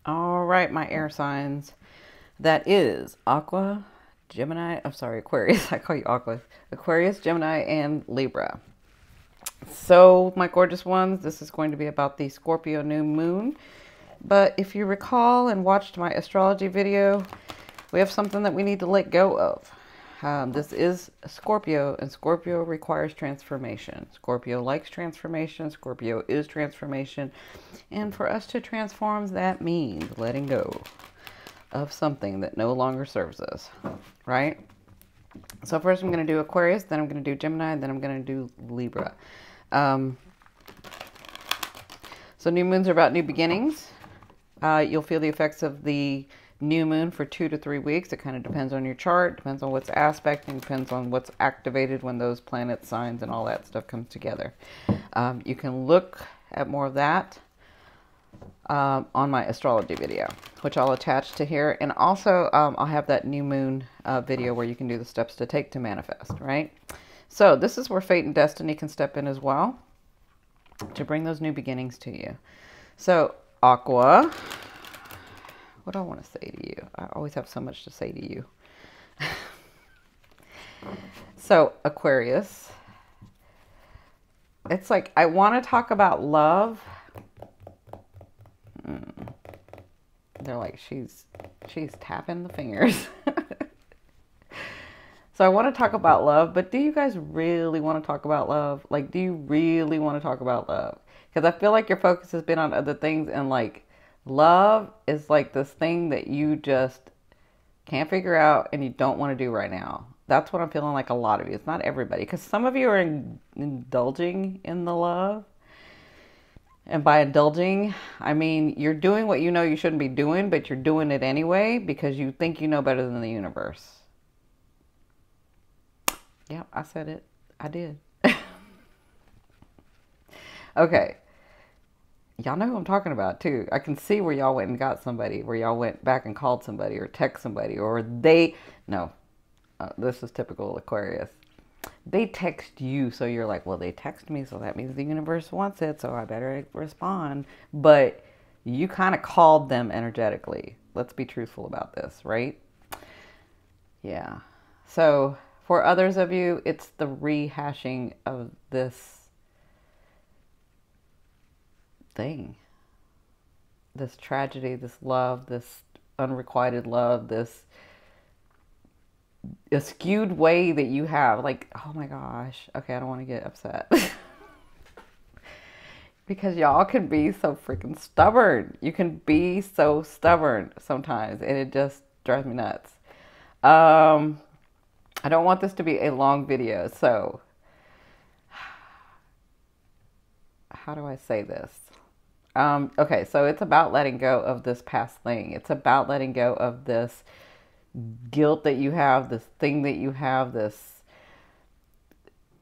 All right, my air signs. That is Aqua, Gemini. I'm sorry, Aquarius. I call you Aqua. Aquarius, Gemini, and Libra. So, my gorgeous ones, this is going to be about the Scorpio new moon. But if you recall and watched my astrology video, we have something that we need to let go of. This is Scorpio, and Scorpio requires transformation. Scorpio likes transformation. Scorpio is transformation. And for us to transform, that means letting go of something that no longer serves us, right? So first I'm going to do Aquarius, then I'm going to do Gemini, then I'm going to do Libra. So new moons are about new beginnings. You'll feel the effects of the new moon for 2 to 3 weeks. It kind of depends on your chart, depends on what's aspecting, depends on what's activated when those planet signs and all that stuff comes together. You can look at more of that on my astrology video, which I'll attach to here. And also I'll have that new moon video where you can do the steps to take to manifest, right? So this is where fate and destiny can step in as well to bring those new beginnings to you. So Aqua, what do I want to say to you? I always have so much to say to you. So Aquarius, it's like I want to talk about love. They're like, she's tapping the fingers. So I want to talk about love, but do you guys really want to talk about love? Like, do you really want to talk about love? Because I feel like your focus has been on other things, and like love is like this thing that you just can't figure out and you don't want to do right now. That's what I'm feeling like a lot of you. It's not everybody, because some of you are indulging in the love. And by indulging, I mean you're doing what you know you shouldn't be doing, but you're doing it anyway because you think you know better than the universe. Yeah, I said it. I did. Okay. Y'all know who I'm talking about, too. I can see where y'all went and got somebody, where y'all went back and called somebody or text somebody, or they... No, this is typical Aquarius. They text you, so you're like, well, they text me, so that means the universe wants it, so I better respond. But you kind of called them energetically. Let's be truthful about this, right? Yeah. So for others of you, it's the rehashing of this thing, this tragedy, this love, this unrequited love, this a skewed way that you have. Like, oh my gosh, okay, I don't want to get upset. Because y'all can be so freaking stubborn. You can be so stubborn sometimes, and it just drives me nuts. I don't want this to be a long video, so how do I say this? Okay, so it's about letting go of this past thing. It's about letting go of this guilt that you have, this thing that you have, this,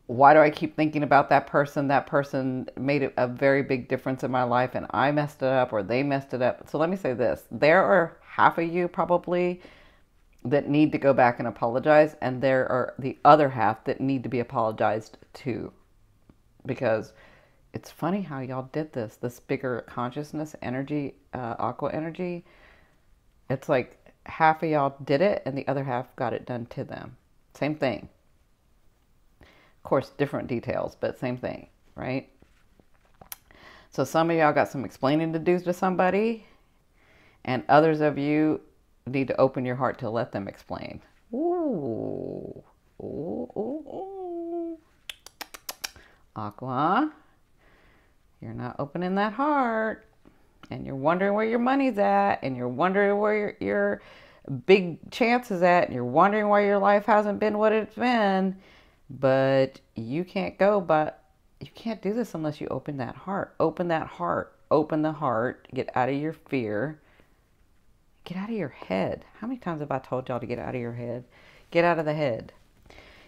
why do I keep thinking about that person? That person made a very big difference in my life and I messed it up or they messed it up. So let me say this. There are half of you probably that need to go back and apologize, and there are the other half that need to be apologized to. Because it's funny how y'all did this bigger consciousness energy, aqua energy. It's like half of y'all did it and the other half got it done to them. Same thing. Of course, different details, but same thing, right? So some of y'all got some explaining to do to somebody, and others of you need to open your heart to let them explain. Ooh. Ooh, ooh, ooh. Aqua, you're not opening that heart, and you're wondering where your money's at, and you're wondering where your big chance is at, and you're wondering why your life hasn't been what it's been. But you can't go, but you can't do this unless you open that heart. Open that heart. Open the heart. Get out of your fear. Get out of your head. How many times have I told y'all to get out of your head? Get out of the head.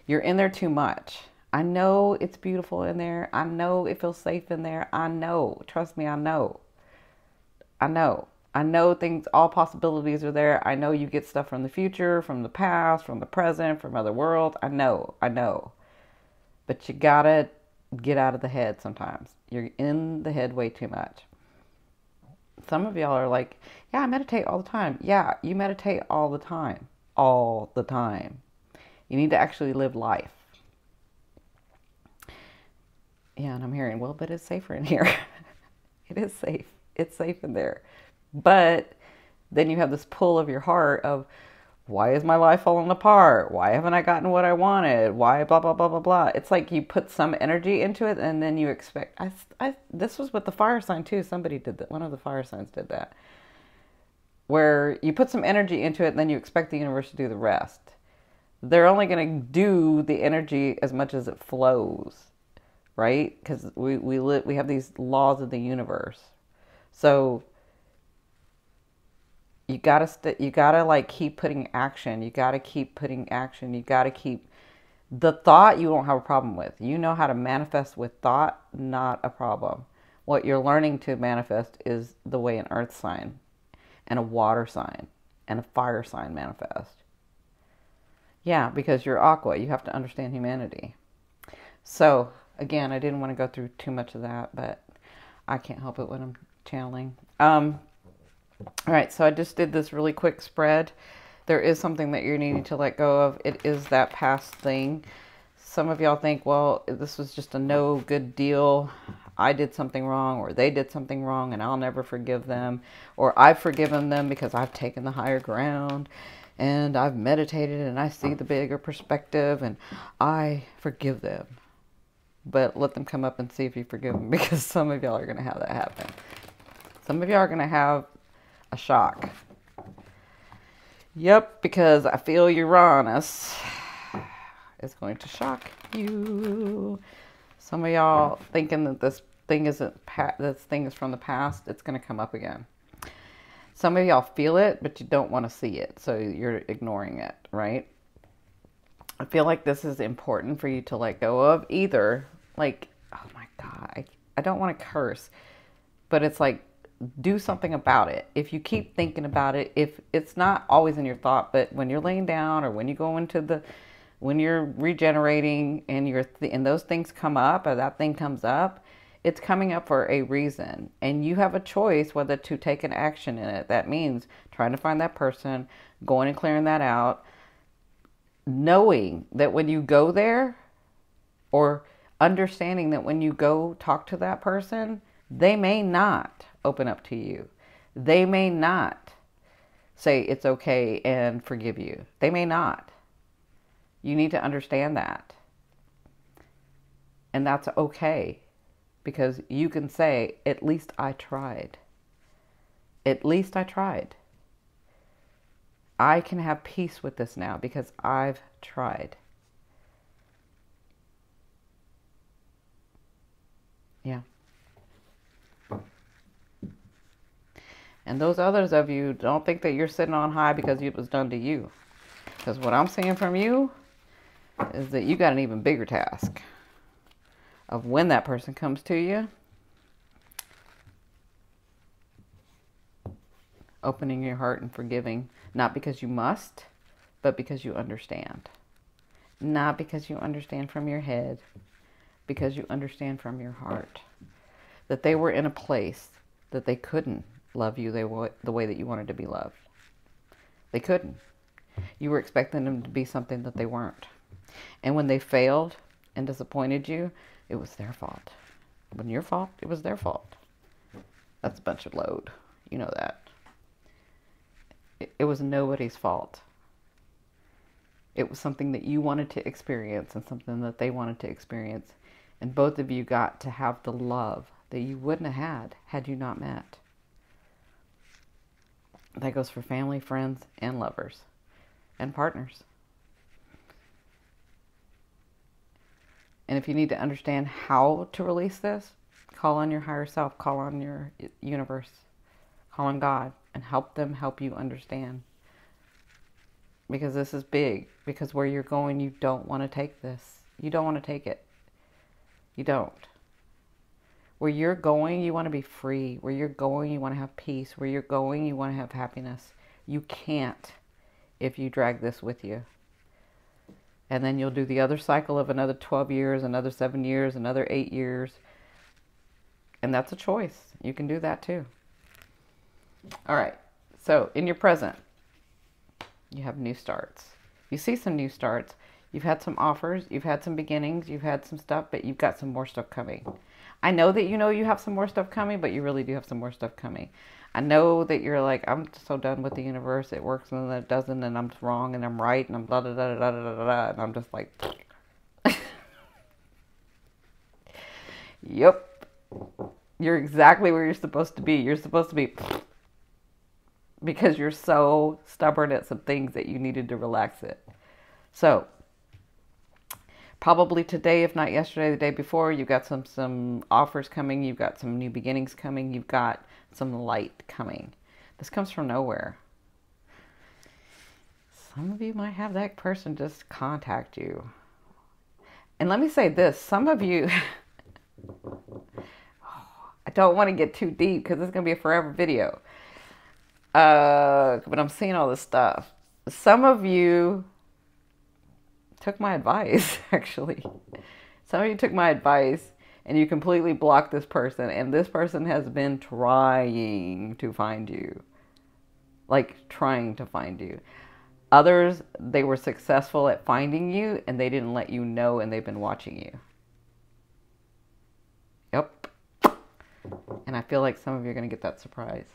You're in there too much. I know it's beautiful in there. I know it feels safe in there. I know. Trust me, I know. I know. I know things, all possibilities are there. I know you get stuff from the future, from the past, from the present, from other worlds. I know. I know. But you gotta get out of the head sometimes. You're in the head way too much. Some of y'all are like, yeah, I meditate all the time. Yeah, you meditate all the time. All the time. You need to actually live life. Yeah, and I'm hearing, well, but it's safer in here. It is safe. It's safe in there. But then you have this pull of your heart of, why is my life falling apart? Why haven't I gotten what I wanted? Why blah, blah, blah, blah, blah. It's like you put some energy into it and then you expect, this was with the fire sign too. Somebody did that. One of the fire signs did that. Where you put some energy into it and then you expect the universe to do the rest. They're only going to do the energy as much as it flows, right? Because we have these laws of the universe. So you gotta like keep putting action. You gotta keep putting action. You gotta keep the thought. You don't have a problem with. You know how to manifest with thought, not a problem. What you're learning to manifest is the way an earth sign and a water sign and a fire sign manifest. Yeah, because you're aqua. You have to understand humanity. So again, I didn't want to go through too much of that, but I can't help it when I'm channeling. All right, so I just did this really quick spread. There is something that you're needing to let go of. It is that past thing. Some of y'all think, well, this was just a no good deal. I did something wrong, or they did something wrong, and I'll never forgive them. Or I've forgiven them because I've taken the higher ground, and I've meditated, and I see the bigger perspective, and I forgive them. But let them come up and see if you forgive them, because some of y'all are going to have that happen. Some of y'all are going to have a shock. Yep, because I feel Uranus is going to shock you. Some of y'all thinking that this thing is from the past, it's going to come up again. Some of y'all feel it, but you don't want to see it, so you're ignoring it, right? I feel like this is important for you to let go of. Either, like, oh my God, I don't want to curse, but it's like, do something about it. If you keep thinking about it, if it's not always in your thought, but when you're laying down or when you go into when you're regenerating and those things come up, or that thing comes up, it's coming up for a reason. And you have a choice whether to take an action in it. That means trying to find that person, going and clearing that out, knowing that when you go there, or understanding that when you go talk to that person, they may not open up to you. They may not say it's okay and forgive you. They may not. You need to understand that. And that's okay, because you can say, at least I tried. At least I tried. I can have peace with this now because I've tried. Yeah. And those others of you, don't think that you're sitting on high because it was done to you. Because what I'm seeing from you is that you got an even bigger task of when that person comes to you, opening your heart and forgiving, not because you must, but because you understand. Not because you understand from your head, because you understand from your heart that they were in a place that they couldn't love you the way that you wanted to be loved. They couldn't. You were expecting them to be something that they weren't. And when they failed and disappointed you, it was their fault. When your fault, it was their fault. That's a bunch of load. You know that. It was nobody's fault. It was something that you wanted to experience and something that they wanted to experience. And both of you got to have the love that you wouldn't have had you not met. That goes for family, friends, and lovers, and partners. And if you need to understand how to release this, call on your higher self, call on your universe, call on God, and help them help you understand. Because this is big. Because where you're going, you don't want to take this. You don't want to take it. You don't. Where you're going, you want to be free. Where you're going, you want to have peace. Where you're going, you want to have happiness. You can't if you drag this with you. And then you'll do the other cycle of another 12 years, another 7 years, another 8 years. And that's a choice. You can do that too. All right. So in your present, you have new starts. You see some new starts. You've had some offers. You've had some beginnings. You've had some stuff, but you've got some more stuff coming. I know that you know you have some more stuff coming, but you really do have some more stuff coming. I know that you're like, I'm so done with the universe. It works and then it doesn't, and I'm wrong and I'm right, and I'm blah, blah, blah, blah, blah, blah, blah. And I'm just like, yep. You're exactly where you're supposed to be. You're supposed to be because you're so stubborn at some things that you needed to relax it. So probably today, if not yesterday, the day before, you've got some offers coming. You've got some new beginnings coming. You've got some light coming. This comes from nowhere. Some of you might have that person just contact you. And let me say this. Some of you, I don't want to get too deep because it's going to be a forever video. But I'm seeing all this stuff. Some of you took my advice, actually. Some of you took my advice and you completely blocked this person, and this person has been trying to find you. Like, trying to find you. Others, they were successful at finding you and they didn't let you know, and they've been watching you. Yep. And I feel like some of you are going to get that surprise.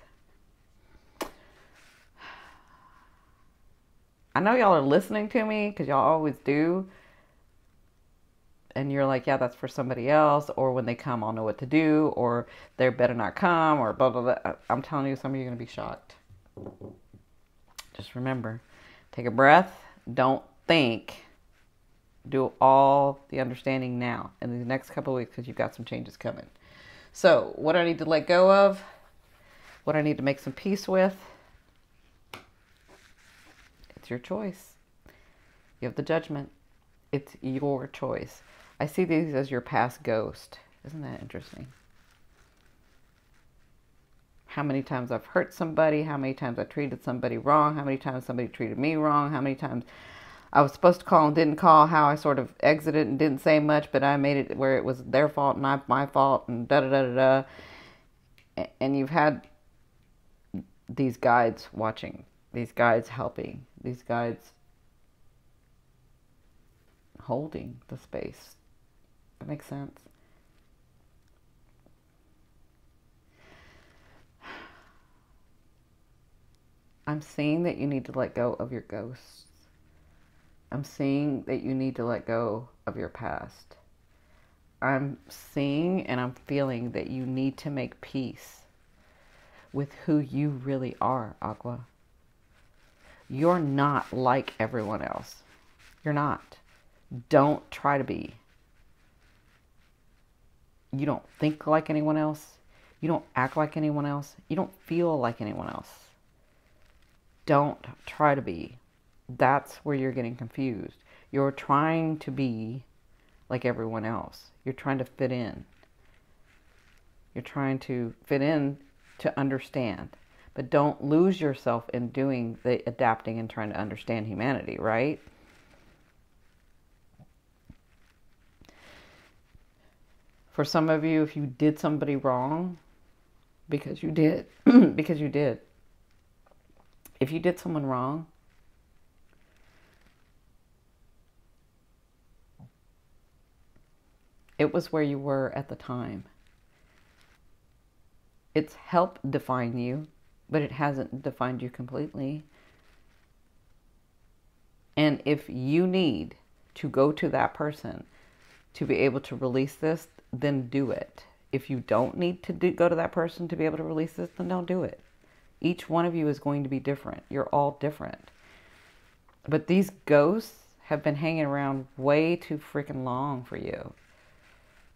I know y'all are listening to me because y'all always do. And you're like, yeah, that's for somebody else. Or when they come, I'll know what to do. Or they better not come. Or blah, blah, blah. I'm telling you, some of you are going to be shocked. Just remember, take a breath. Don't think. Do all the understanding now in the next couple of weeks because you've got some changes coming. So what do I need to let go of? What do I need to make some peace with? It's your choice. You have the judgment. It's your choice. I see these as your past ghost. Isn't that interesting? How many times I've hurt somebody, how many times I treated somebody wrong, how many times somebody treated me wrong, how many times I was supposed to call and didn't call, how I sort of exited and didn't say much, but I made it where it was their fault and not my fault, and da-da-da-da-da. And you've had these guides watching, these guides helping, these guides holding the space. That makes sense? I'm seeing that you need to let go of your ghosts. I'm seeing that you need to let go of your past. I'm seeing and I'm feeling that you need to make peace with who you really are, Aqua. You're not like everyone else. You're not. Don't try to be. You don't think like anyone else. You don't act like anyone else. You don't feel like anyone else. Don't try to be. That's where you're getting confused. You're trying to be like everyone else. You're trying to fit in. You're trying to fit in to understand. But don't lose yourself in doing the adapting and trying to understand humanity, right? For some of you, if you did somebody wrong, because you did, because you did. If you did someone wrong, it was where you were at the time. It's helped define you, but it hasn't defined you completely. And if you need to go to that person to be able to release this, then do it. If you don't need to go to that person to be able to release this, then don't do it. Each one of you is going to be different. You're all different. But these ghosts have been hanging around way too freaking long for you.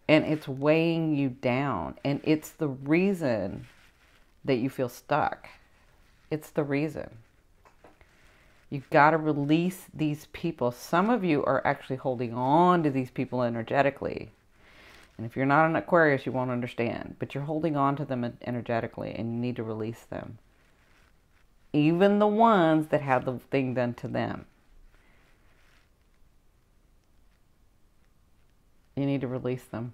And it's weighing you down. And it's the reason that you feel stuck. It's the reason. You've got to release these people. Some of you are actually holding on to these people energetically. And if you're not an Aquarius, you won't understand. But you're holding on to them energetically, and you need to release them. Even the ones that had the thing done to them. You need to release them.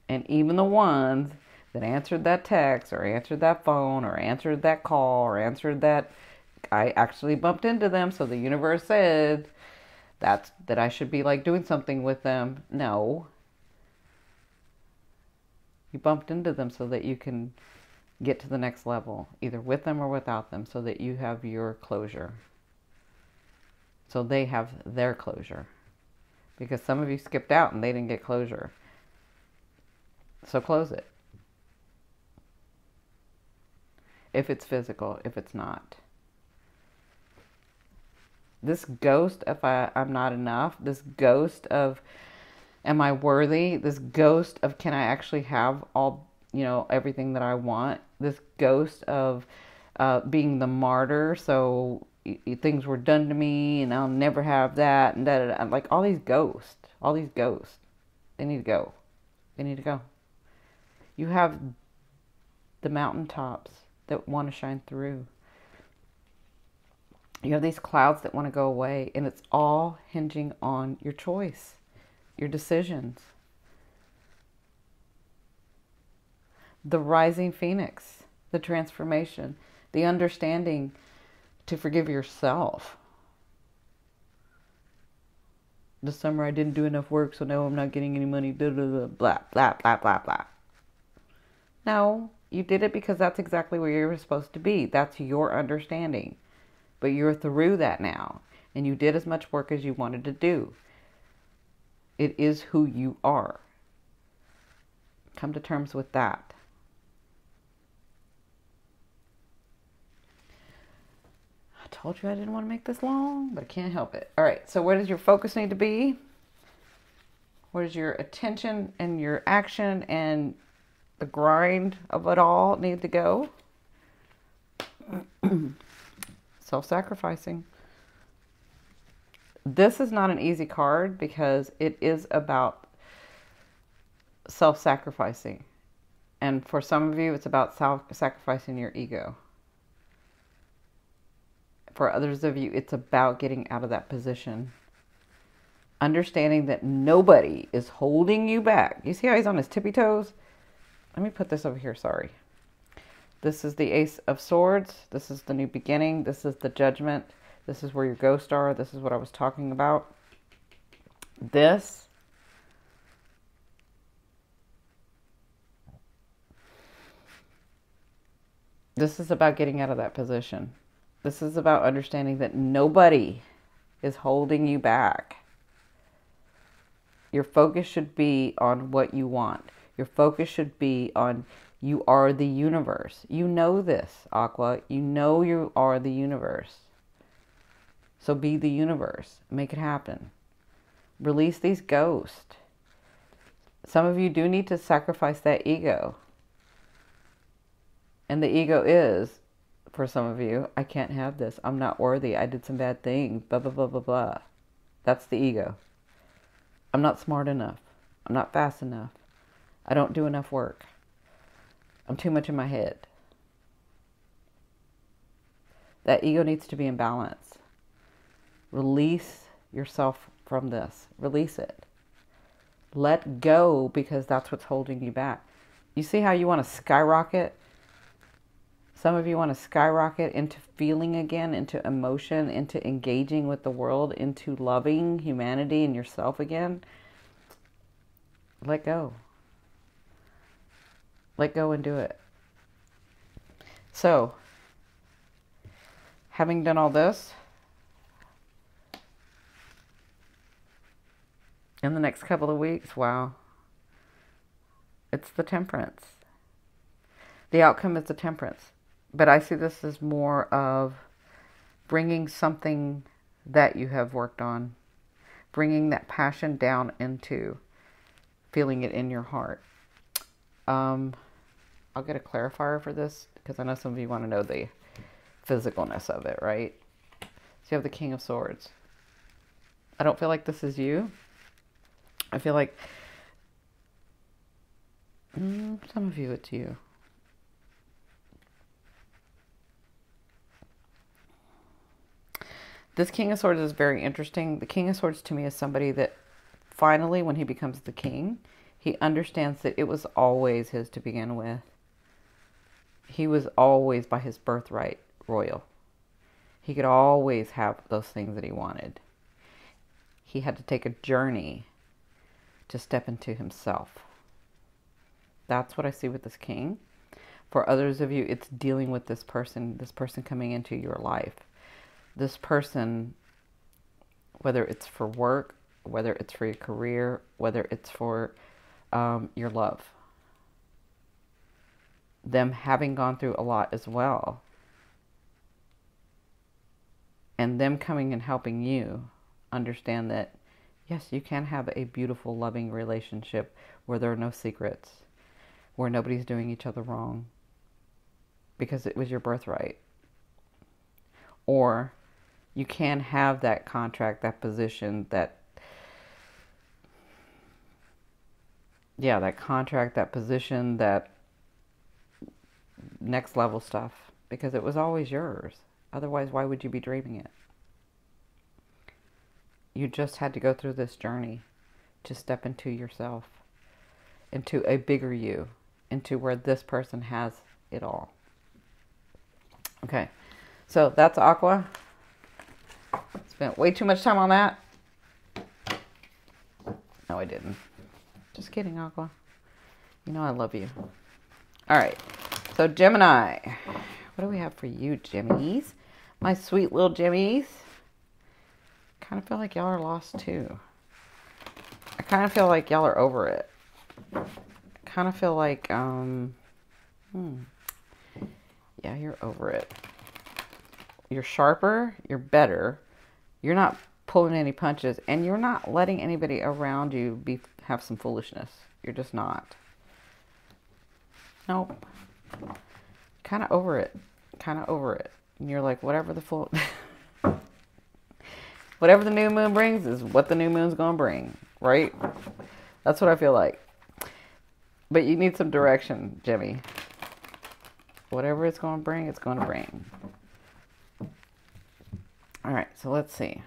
And even the ones that answered that text or answered that phone or answered that call or answered that. I actually bumped into them, so the universe said that I should be like doing something with them. No. You bumped into them so that you can get to the next level, either with them or without them, so that you have your closure. So they have their closure. Because some of you skipped out and they didn't get closure. So close it. If it's physical, if it's not. This ghost of I'm not enough, this ghost of am I worthy, this ghost of can I actually have all, everything that I want, this ghost of being the martyr, so things were done to me and I'll never have that, and like all these ghosts, they need to go. They need to go. You have the mountaintops that want to shine through. You have these clouds that want to go away, and it's all hinging on your choice, your decisions. The rising phoenix, the transformation, the understanding to forgive yourself. This summer I didn't do enough work, so now I'm not getting any money, blah, blah, blah, blah, blah, blah, blah, blah. No, you did it because that's exactly where you were supposed to be. That's your understanding. But you're through that now, and you did as much work as you wanted to do. It is who you are. Come to terms with that. I told you I didn't want to make this long, but I can't help it. All right, so where does your focus need to be? Where does your attention and your action and the grind of it all need to go? Self-sacrificing. This is not an easy card because it is about self-sacrificing. And for some of you, it's about sacrificing your ego. For others of you, it's about getting out of that position. Understanding that nobody is holding you back. You see how he's on his tippy toes? Let me put this over here, sorry. This is the Ace of Swords. This is the new beginning. This is the Judgment. This is where your ghosts are. This is what I was talking about. This is about getting out of that position. This is about understanding that nobody is holding you back. Your focus should be on what you want. Your focus should be on you are the universe. You know this, Aqua. You know you are the universe. So be the universe. Make it happen. Release these ghosts. Some of you do need to sacrifice that ego. And the ego is, for some of you, I can't have this. I'm not worthy. I did some bad things. Blah, blah, blah, blah, blah. That's the ego. I'm not smart enough. I'm not fast enough. I don't do enough work. I'm too much in my head. That ego needs to be in balance. Release yourself from this. Release it. Let go, because that's what's holding you back. You see how you want to skyrocket? Some of you want to skyrocket into feeling again, into emotion, into engaging with the world, into loving humanity and yourself again. Let go. Let go and do it. So, having done all this, in the next couple of weeks, wow, it's the Temperance. The outcome is the Temperance. But I see this as more of bringing something that you have worked on, bringing that passion down into feeling it in your heart. I'll get a clarifier for this because I know some of you want to know the physicalness of it, right? So you have the King of Swords. I don't feel like this is you. I feel like some of you, it's you. This King of Swords is very interesting. The King of Swords to me is somebody that finally, when he becomes the king, He understands that it was always his to begin with. He was always by his birthright royal. He could always have those things that he wanted. He had to take a journey to step into himself. That's what I see with this king. For others of you, it's dealing with this person coming into your life. This person, whether it's for work, whether it's for your career, whether it's for your love. Them having gone through a lot as well. And them coming and helping you understand that, yes, you can have a beautiful, loving relationship where there are no secrets, where nobody's doing each other wrong because it was your birthright. Or you can have that contract, that position, that contract, that position, that next level stuff, because it was always yours. Otherwise, why would you be dreaming it? You just had to go through this journey to step into yourself, into a bigger you, into where this person has it all. Okay, so that's Aqua. Spent way too much time on that. No, I didn't. Just kidding, Aqua. You know I love you. All right, so Gemini. What do we have for you, Gemmies? My sweet little Gemmies. Kind of feel like y'all are lost too. I kind of feel like y'all are over it. Kind of feel like, yeah, you're over it. You're sharper, you're better. You're not pulling any punches, and you're not letting anybody around you have some foolishness. You're just not. Nope. Kind of over it. Kind of over it. And you're like, whatever the whatever the new moon brings is what the new moon's going to bring, right? That's what I feel like. But you need some direction, Jimmy. Whatever it's going to bring, it's going to bring. All right, so let's see.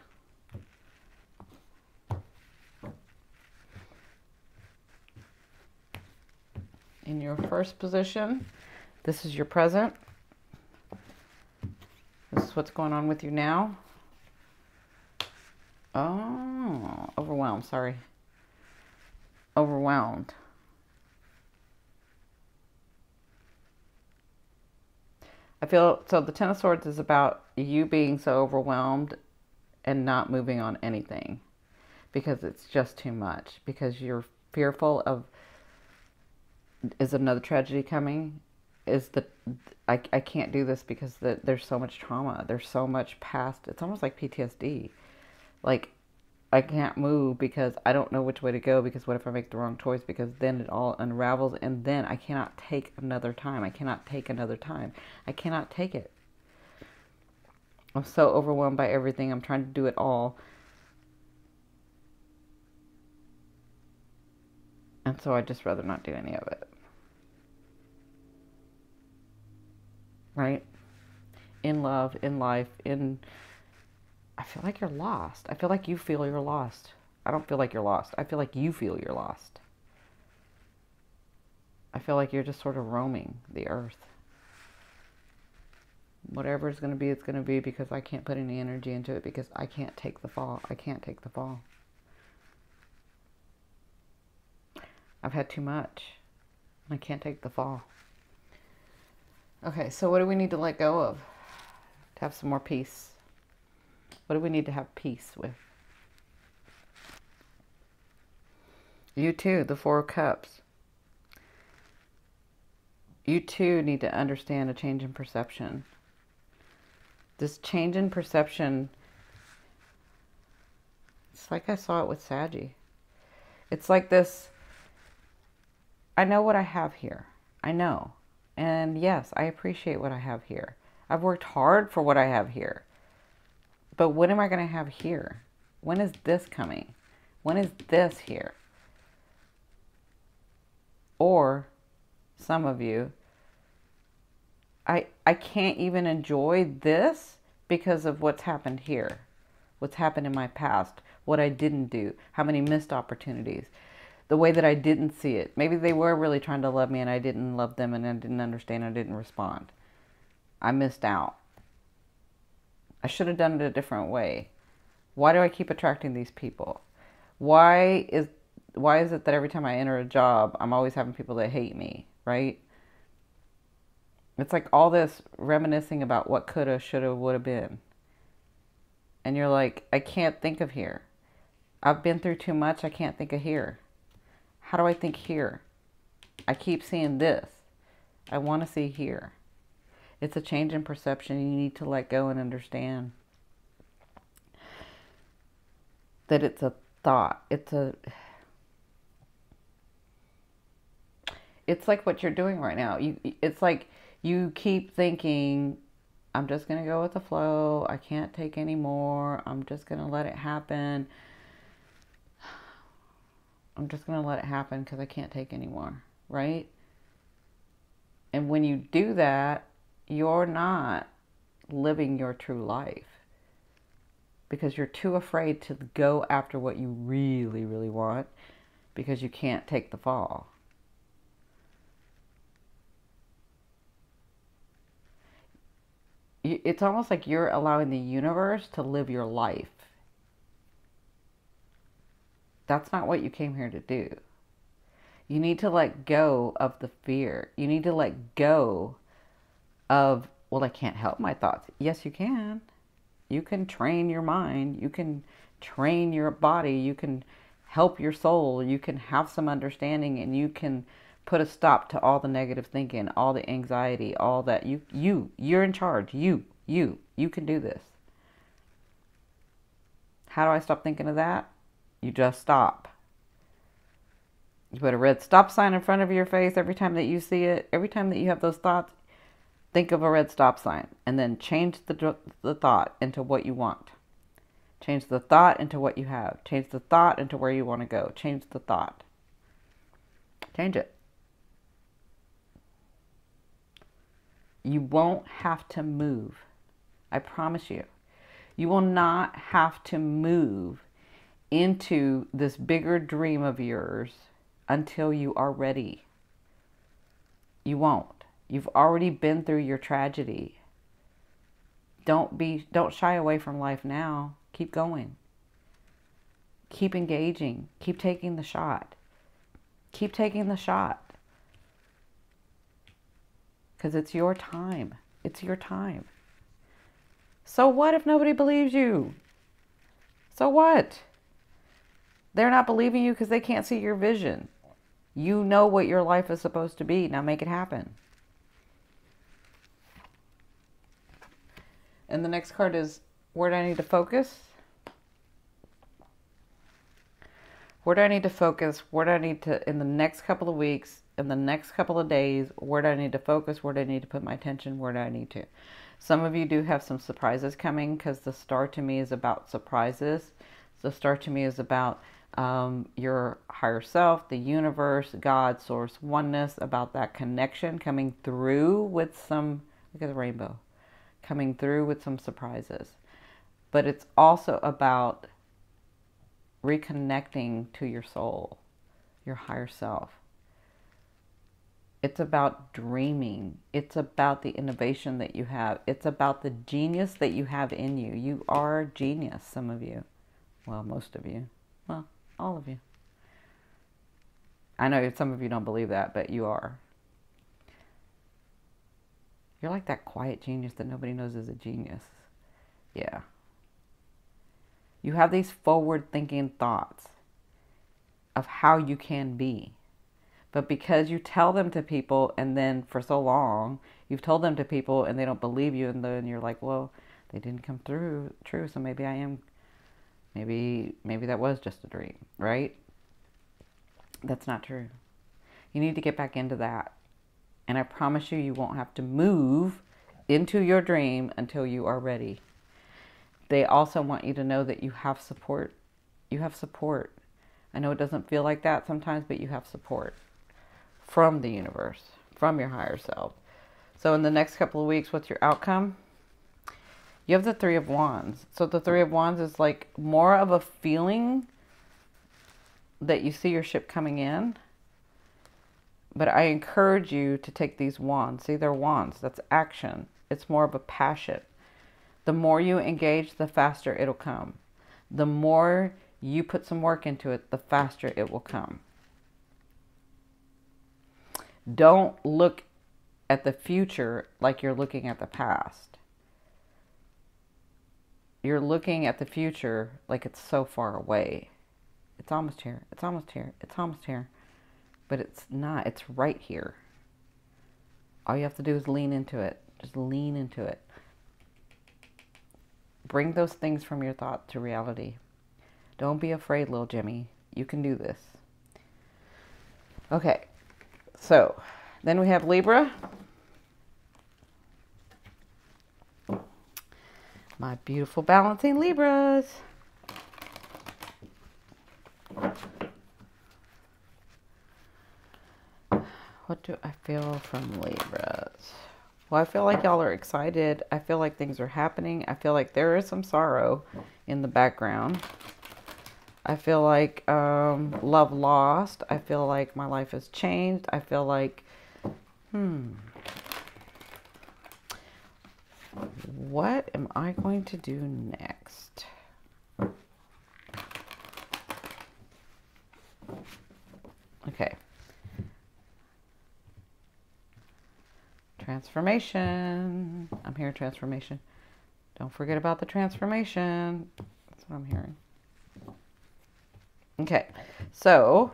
In your first position, this is your present. This is what's going on with you now. Oh, overwhelmed, sorry. Overwhelmed. I feel, so the Ten of Swords is about you being so overwhelmed and not moving on anything because it's just too much, because you're fearful of, is another tragedy coming? Is the, I can't do this because there's so much trauma. There's so much past. It's almost like PTSD. Like, I can't move because I don't know which way to go, because what if I make the wrong choice? Because then it all unravels, and then I cannot take another time. I cannot take another time. I cannot take it. I'm so overwhelmed by everything. I'm trying to do it all. And so I'd just rather not do any of it. Right? In love, in life, I feel like you're lost. I feel like you feel you're lost. I don't feel like you're lost. I feel like you feel you're lost. I feel like you're just sort of roaming the earth. Whatever it's going to be, it's going to be, because I can't put any energy into it, because I can't take the fall. I can't take the fall. I've had too much. I can't take the fall. Okay, so what do we need to let go of to have some more peace? What do we need to have peace with? You too, the Four of Cups. You too need to understand a change in perception. This change in perception, it's like I saw it with Saggy. It's like this, I know what I have here. I know. And yes, I appreciate what I have here. I've worked hard for what I have here. But what am I going to have here? When is this coming? When is this here? Or some of you, I can't even enjoy this because of what's happened here. What's happened in my past. What I didn't do. How many missed opportunities. the way that I didn't see it. Maybe they were really trying to love me and I didn't love them and I didn't understand. I didn't respond. I missed out. I should have done it a different way. Why do I keep attracting these people? Why is it that every time I enter a job, I'm always having people that hate me, right? It's like all this reminiscing about what coulda, shoulda, woulda been. And you're like, I can't think of here. I've been through too much. I can't think of here. How do I think here? I keep seeing this. I want to see here. It's a change in perception. You need to let go and understand that it's a thought. It's like what you're doing right now. It's like you keep thinking, I'm just going to go with the flow. I can't take any more. I'm just going to let it happen. I'm just going to let it happen because I can't take anymore, right? And when you do that, you're not living your true life because you're too afraid to go after what you really, really want because you can't take the fall. It's almost like you're allowing the universe to live your life. That's not what you came here to do. You need to let go of the fear. You need to let go of, well, I can't help my thoughts. Yes, you can. You can train your mind. You can train your body. You can help your soul. You can have some understanding and you can put a stop to all the negative thinking, all the anxiety, all that. You're in charge. You can do this. How do I stop thinking of that? You just stop. You put a red stop sign in front of your face every time that you see it. Every time that you have those thoughts, think of a red stop sign. And then change the thought into what you want. Change the thought into what you have. Change the thought into where you want to go. Change the thought. Change it. You won't have to move. I promise you. You will not have to move into this bigger dream of yours until you are ready. You won't. You've already been through your tragedy. Don't shy away from life now. Keep going. Keep engaging. Keep taking the shot. Keep taking the shot. Because it's your time. It's your time. So what if nobody believes you? So what? They're not believing you because they can't see your vision. You know what your life is supposed to be. Now make it happen. And the next card is, where do I need to focus? Where do I need to focus? Where do I need to, in the next couple of weeks, in the next couple of days, where do I need to focus? Where do I need to put my attention? Where do I need to? Some of you do have some surprises coming because the star to me is about surprises. The star to me is about your higher self, the universe, God, source, oneness, about that connection coming through with some, look at the rainbow, coming through with some surprises. But it's also about reconnecting to your soul, your higher self. It's about dreaming. It's about the innovation that you have. It's about the genius that you have in you. You are genius, some of you. Well, most of you. Well, all of you. I know some of you don't believe that, but you are. You're like that quiet genius that nobody knows is a genius. Yeah. You have these forward-thinking thoughts of how you can be. But because you tell them to people, and then for so long, you've told them to people and they don't believe you, and then you're like, well, they didn't come true, so maybe I am, maybe that was just a dream, right? That's not true. You need to get back into that. And I promise you, you won't have to move into your dream until you are ready. They also want you to know that you have support. You have support. I know it doesn't feel like that sometimes, but you have support from the universe, from your higher self. So in the next couple of weeks, what's your outcome? You have the Three of Wands. So the Three of Wands is like more of a feeling that you see your ship coming in, but I encourage you to take these wands. See, they're wands. That's action. It's more of a passion. The more you engage, the faster it'll come. The more you put some work into it, the faster it will come. Don't look at the future like you're looking at the past. You're looking at the future like it's so far away. It's almost here. It's almost here. It's almost here. But it's not. It's right here. All you have to do is lean into it. Just lean into it. Bring those things from your thought to reality. Don't be afraid, little Jimmy. You can do this. Okay. So, then we have Libra. My beautiful balancing Libras. What do I feel from Libras? Well, I feel like y'all are excited. I feel like things are happening. I feel like there is some sorrow in the background. I feel like love lost. I feel like my life has changed. I feel like, what am I going to do next? Okay. Transformation. I'm hearing transformation. Don't forget about the transformation. That's what I'm hearing. Okay. So,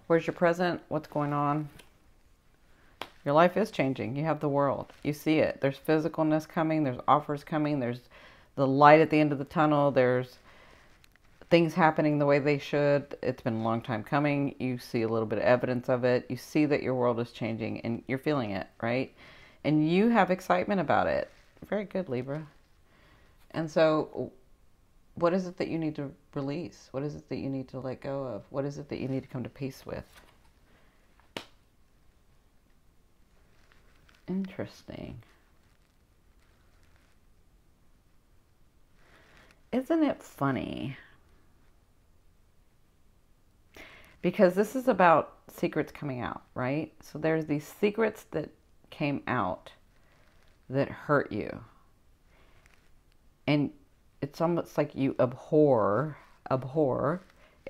where's your present? What's going on? Your life is changing. You have the world. You see it. There's physicalness coming. There's offers coming. There's the light at the end of the tunnel. There's things happening the way they should. It's been a long time coming. You see a little bit of evidence of it. You see that your world is changing and you're feeling it, right? And you have excitement about it. Very good, Libra. And so what is it that you need to release? What is it that you need to let go of? What is it that you need to come to peace with? Interesting. Isn't it funny? Because this is about secrets coming out, right? So there's these secrets that came out that hurt you. And it's almost like you abhor, abhore,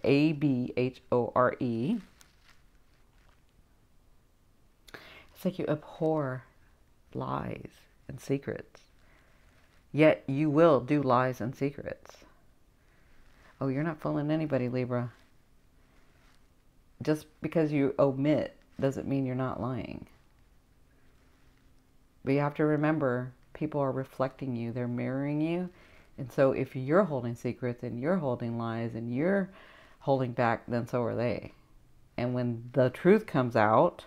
A-B-H-O-R-E. It's like you abhor lies and secrets. Yet you will do lies and secrets. Oh, you're not fooling anybody, Libra. Just because you omit doesn't mean you're not lying. But you have to remember, people are reflecting you. They're mirroring you. And so if you're holding secrets and you're holding lies and you're holding back, then so are they. And when the truth comes out,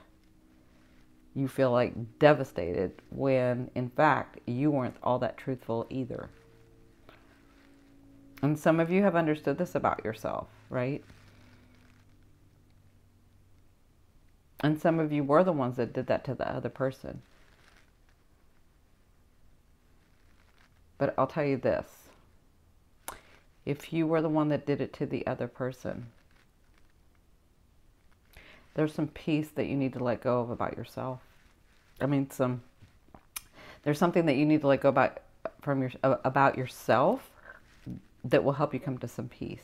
you feel like devastated when, in fact, you weren't all that truthful either. And some of you have understood this about yourself, right? And some of you were the ones that did that to the other person. But I'll tell you this. If you were the one that did it to the other person, there's some peace that you need to let go of about yourself. I mean, there's something that you need to let go about yourself that will help you come to some peace.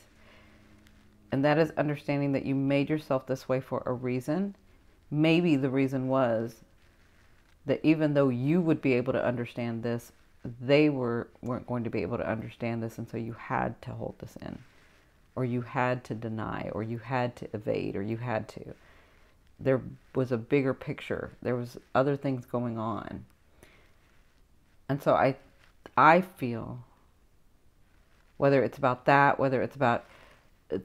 And that is understanding that you made yourself this way for a reason. Maybe the reason was that even though you would be able to understand this, they weren't going to be able to understand this, and so you had to hold this in, or you had to deny, or you had to evade, or you had to. There was a bigger picture. There was other things going on. And so I feel, whether it's about that, whether it's about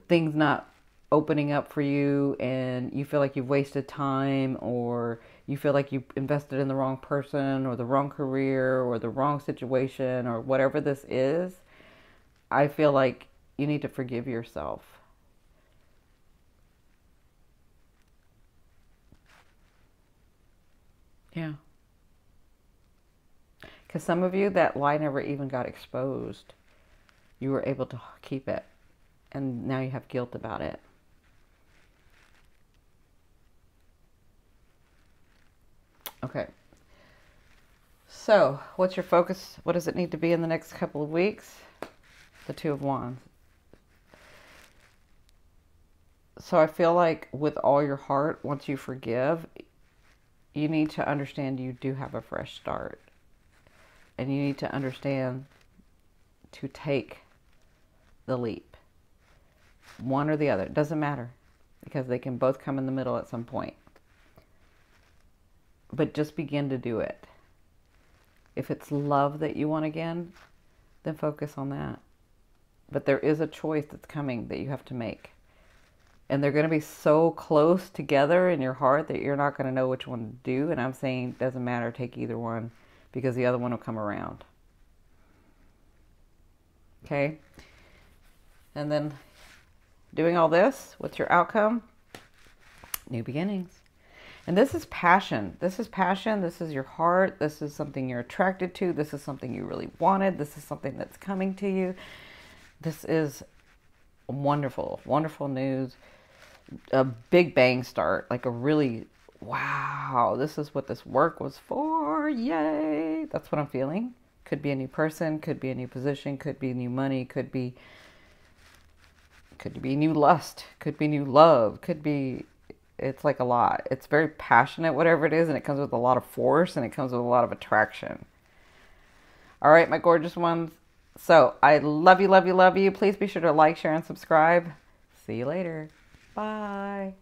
things not opening up for you and you feel like you've wasted time, or you feel like you invested in the wrong person or the wrong career or the wrong situation or whatever this is, I feel like you need to forgive yourself. Yeah. Because some of you, that lie never even got exposed. You were able to keep it. and now you have guilt about it. Okay. So, what's your focus? What does it need to be in the next couple of weeks? The Two of Wands. So I feel like with all your heart, once you forgive, you need to understand you do have a fresh start. And you need to understand to take the leap. One or the other. It doesn't matter. Because they can both come in the middle at some point. But just begin to do it. If it's love that you want again, then focus on that. But there is a choice that's coming that you have to make. And they're going to be so close together in your heart that you're not going to know which one to do. And I'm saying, it doesn't matter, take either one, because the other one will come around. Okay? And then, doing all this, what's your outcome? New beginnings. And this is passion. This is passion. This is your heart. This is something you're attracted to. This is something you really wanted. This is something that's coming to you. This is wonderful, wonderful news. A big bang start, like a really, wow, this is what this work was for. Yay. That's what I'm feeling. Could be a new person, could be a new position, could be new money, could be new lust, could be new love, could be, it's like a lot. It's very passionate, whatever it is, and it comes with a lot of force, and it comes with a lot of attraction. All right, my gorgeous ones. So, I love you, love you, love you. Please be sure to like, share, and subscribe. See you later. Bye.